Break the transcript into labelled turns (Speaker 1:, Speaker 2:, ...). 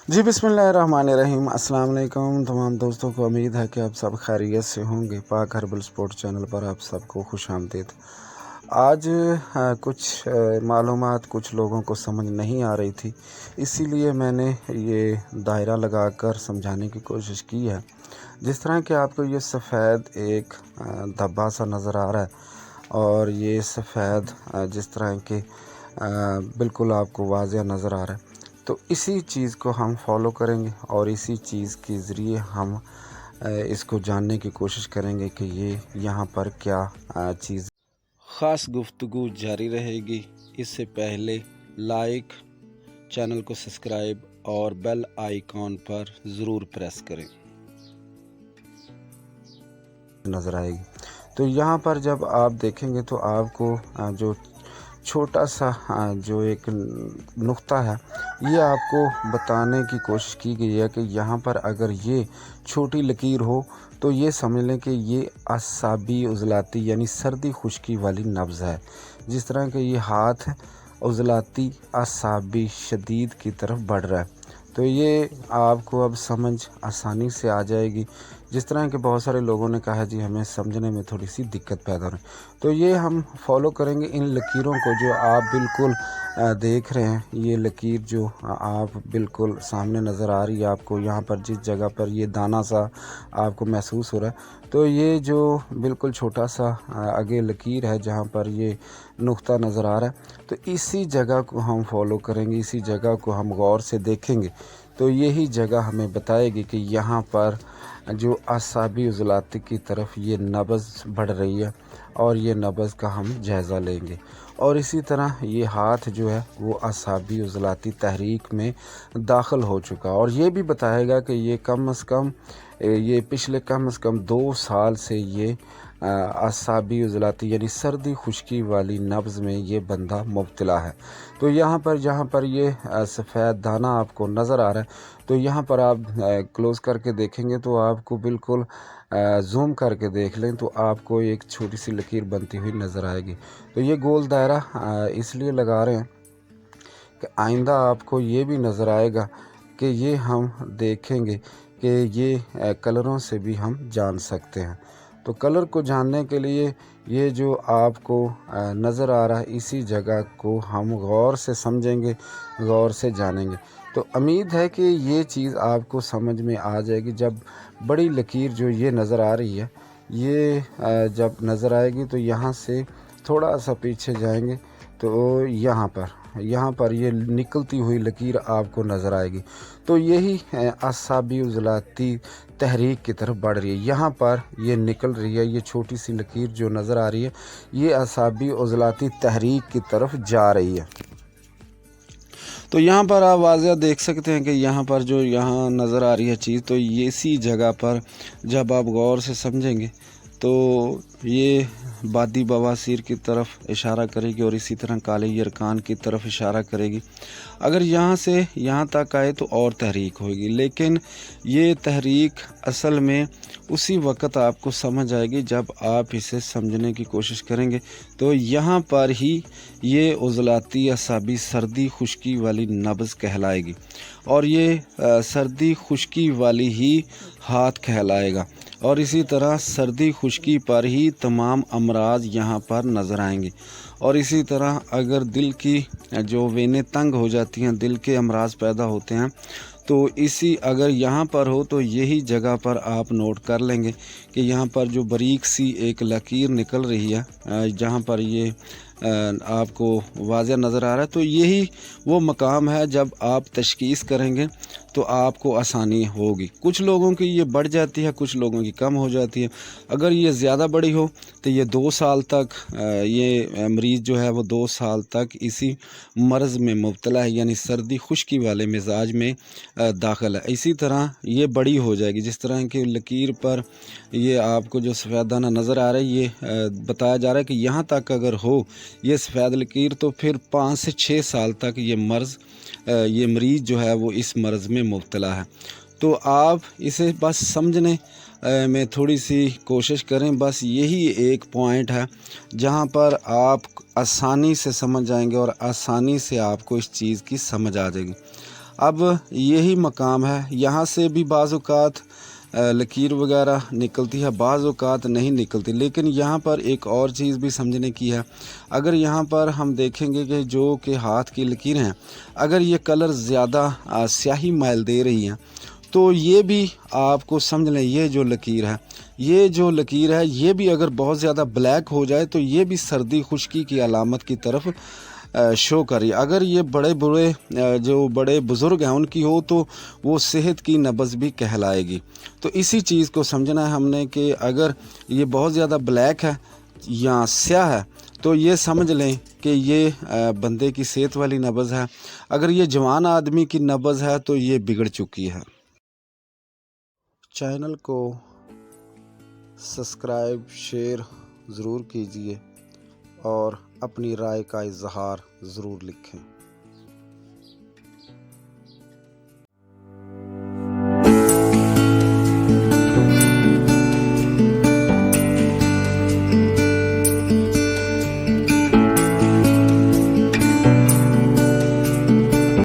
Speaker 1: जी बिस्मिल्लाहिर्रहमानिर्रहीम। अस्सलाम वालेकुम तमाम दोस्तों को। उम्मीद है कि आप सब खैरियत से होंगे। पाक हर्बल स्पोर्ट चैनल पर आप सबको खुश आमदीद। आज कुछ मालूमात कुछ लोगों को समझ नहीं आ रही थी, इसीलिए मैंने ये दायरा लगाकर समझाने की कोशिश की है। जिस तरह कि आपको ये सफ़ेद एक धब्बा सा नज़र आ रहा है और ये सफ़ेद जिस तरह के बिल्कुल आपको वाज़िह नज़र आ रहा है, तो इसी चीज़ को हम फॉलो करेंगे और इसी चीज़ के ज़रिए हम इसको जानने की कोशिश करेंगे कि ये यहाँ पर क्या चीज़। ख़ास गुफ्तगू जारी रहेगी। इससे पहले लाइक, चैनल को सब्सक्राइब और बेल आइकॉन पर ज़रूर प्रेस करें। नज़र आएगी तो यहाँ पर जब आप देखेंगे तो आपको जो छोटा सा जो एक नुक्ता है, ये आपको बताने की कोशिश की गई है कि यहाँ पर अगर ये छोटी लकीर हो तो ये समझ लें कि ये असाबी उज़लाती यानी सर्दी खुश्की वाली नब्ज़ है। जिस तरह के ये हाथ उज़लाती असाबी शदीद की तरफ बढ़ रहा है, तो ये आपको अब समझ आसानी से आ जाएगी। जिस तरह के बहुत सारे लोगों ने कहा जी हमें समझने में थोड़ी सी दिक्कत पैदा हो रही, तो ये हम फॉलो करेंगे इन लकीरों को जो आप बिल्कुल देख रहे हैं। ये लकीर जो आप बिल्कुल सामने नज़र आ रही है आपको, यहाँ पर जिस जगह पर ये दाना सा आपको महसूस हो रहा है, तो ये जो बिल्कुल छोटा सा आगे लकीर है जहाँ पर ये नुक्ता नज़र आ रहा है, तो इसी जगह को हम फॉलो करेंगे, इसी जगह को हम गौर से देखेंगे तो यही जगह हमें बताएगी कि यहाँ पर जो असाबी उज़लाती की तरफ ये नब्ज़ बढ़ रही है और ये नब्ज़ का हम जायज़ा लेंगे। और इसी तरह ये हाथ जो है वो असाबी उज़लाती तहरीक में दाखिल हो चुका और ये भी बताएगा कि ये कम अज़ कम ये पिछले कम अज़ कम 2 साल से ये असाबी उज़लाती यानी सर्दी खुश्की वाली नब्ज़ में ये बंदा मुब्तला है। तो यहाँ पर जहाँ पर ये सफ़ेद दाना आपको नज़र आ रहा है, तो यहाँ पर आप क्लोज़ करके देखेंगे तो आपको बिल्कुल ज़ूम करके देख लें तो आपको एक छोटी सी लकीर बनती हुई नज़र आएगी। तो ये गोल दायरा इसलिए लगा रहे हैं कि आइंदा आपको ये भी नज़र आएगा कि ये हम देखेंगे कि ये कलरों से भी हम जान सकते हैं। तो कलर को जानने के लिए ये जो आपको नज़र आ रहा है, इसी जगह को हम गौर से समझेंगे, गौर से जानेंगे। तो उम्मीद है कि ये चीज़ आपको समझ में आ जाएगी। जब बड़ी लकीर जो ये नज़र आ रही है, ये जब नज़र आएगी तो यहाँ से थोड़ा सा पीछे जाएंगे तो यहाँ पर ये निकलती हुई लकीर आपको नज़र आएगी। तो यही असाबी उज़लाती तहरीक की तरफ बढ़ रही है। यहाँ पर ये निकल रही है, ये छोटी सी लकीर जो नज़र आ रही है, ये असाबी उज़लाती तहरीक की तरफ जा रही है। तो यहाँ पर आप वाज़िह देख सकते हैं कि यहाँ पर जो यहाँ नज़र आ रही है चीज़, तो ये इसी जगह पर जब आप गौर से समझेंगे तो ये बादी बवासीर की तरफ इशारा करेगी और इसी तरह काले यरकान की तरफ इशारा करेगी। अगर यहाँ से यहाँ तक आए तो और तहरीक होगी, लेकिन ये तहरीक असल में उसी वक़्त आपको समझ आएगी जब आप इसे समझने की कोशिश करेंगे। तो यहाँ पर ही ये उज़लाती असाबी सर्दी खुश्की वाली नब्ज़ कहलाएगी और ये सर्दी खुश्की वाली ही हाथ कहलाएगा और इसी तरह सर्दी खुश्की पर ही तमाम अमराज यहाँ पर नज़र आएंगे। और इसी तरह अगर दिल की जो वेनें तंग हो जाती हैं, दिल के अमराज पैदा होते हैं, तो इसी अगर यहाँ पर हो तो यही जगह पर आप नोट कर लेंगे कि यहाँ पर जो बारीक सी एक लकीर निकल रही है, जहाँ पर ये आपको वाज़िह नज़र आ रहा है, तो यही वो मकाम है जब आप तशख़ीस करेंगे तो आपको आसानी होगी। कुछ लोगों की ये बढ़ जाती है, कुछ लोगों की कम हो जाती है। अगर ये ज़्यादा बड़ी हो तो ये 2 साल तक ये मरीज़ जो है वो 2 साल तक इसी मर्ज़ में मुब्तला है, यानी सर्दी खुश्की वाले मिजाज में दाखिल है। इसी तरह ये बड़ी हो जाएगी। जिस तरह की लकीर पर ये आपको जो सफ़ेद दाना नज़र आ रहा है, ये बताया जा रहा है कि यहाँ तक अगर हो ये सफ़ेद लकीर, तो फिर 5 से 6 साल तक ये मरीज़ जो है वो इस मर्ज़ में मुब्तला है। तो आप इसे बस समझने में थोड़ी सी कोशिश करें। बस यही एक पॉइंट है जहाँ पर आप आसानी से समझ जाएंगे और आसानी से आपको इस चीज़ की समझ आ जाएगी। اب یہی مقام ہے، یہاں سے بھی بعض اوقات لکیر وغیرہ نکلتی ہے، بعض اوقات نہیں نکلتی، لیکن یہاں پر ایک اور چیز بھی سمجھنے کی ہے۔ اگر یہاں پر ہم دیکھیں گے کہ جو کہ ہاتھ کی لکیر ہیں، اگر یہ کلر زیادہ سیاہی مائل دے رہی ہیں تو یہ بھی آپ کو سمجھ لیں یہ جو لکیر ہے یہ بھی اگر بہت زیادہ بلیک ہو جائے تو یہ بھی سردی خشکی کی علامت کی طرف شو کر رہی ہے۔ اگر یہ بڑے بزرگ ہیں ان کی ہو تو وہ صحت کی نبض بھی کہلائے گی۔ تو اسی چیز کو سمجھنا ہے ہم نے کہ اگر یہ بہت زیادہ بلیک ہے یا سیاہ ہے تو یہ سمجھ لیں کہ یہ بندے کی صحت والی نبض ہے، اگر یہ جوان آدمی کی نبض ہے تو یہ بگڑ چکی ہے۔ چینل کو سبسکرائب شیئر ضرور کیجیے اور اپنی رائے کا اظہار ضرور لکھیں۔